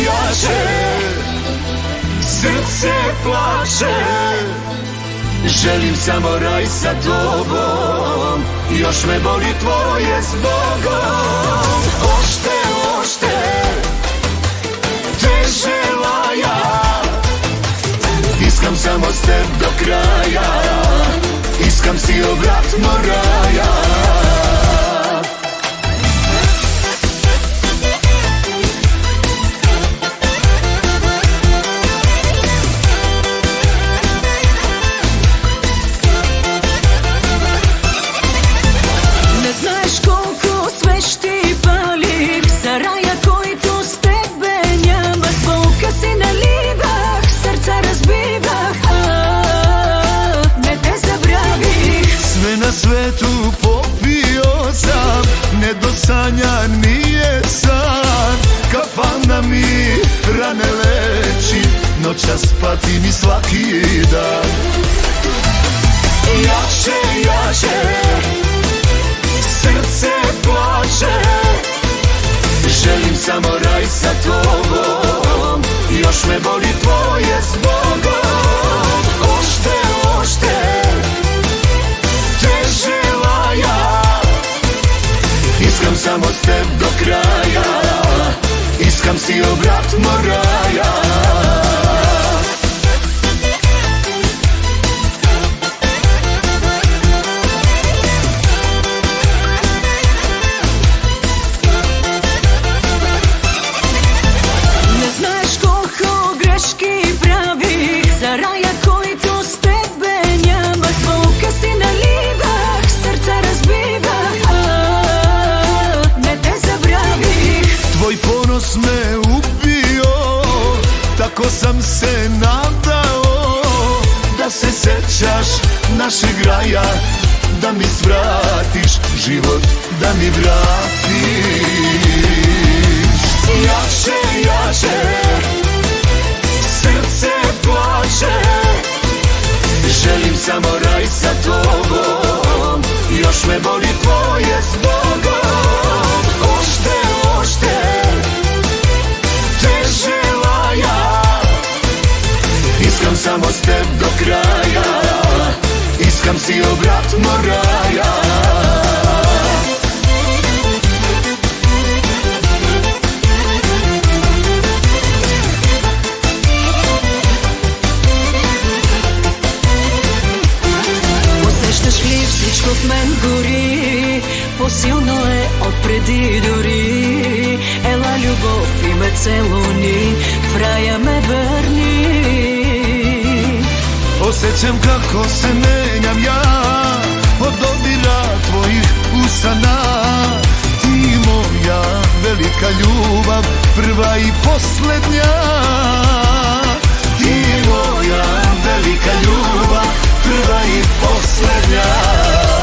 jače, srce plače. Želim samo raj sa tobom, još me boli tvoje zbogom. Ošte, te želaja, iskam samo s teb do kraja, iskam si obratno raja. Na svetu popio sam, ne do sanja nije san. Kafana mi rane leči, noćas patim i svaki dan. Jače, srce plače. Želim samo raj sa tobom, još me boli tvoje zbogom. Ošte, iskam samo s teb do kraja, iskam si obratno raja. Ne znaš koliko greški pravih za raja koji tu s tebe njama. Zvuka si na livah, srca razbivah, tvoj ponos me ubio, tako sam se nadao. Da se sećaš našeg raja, da mi svratiš život, da mi vratiš. Jače, srce plače. Želim samo raj sa tobom, još me boli tvoje zbogom. Ošte, te želaja, iskam samo s teb do kraja, iskam si obratno raja. Усещаш ли всичко в мен гори, по-силно е отпреди дори. Ела любов и ме целуни, в рая ме върни. Osjećam kako se menjam ja od dodira tvojih usana. Ti moja velika ljubav, prva i posljednja. Ti moja velika ljubav, prva i posljednja.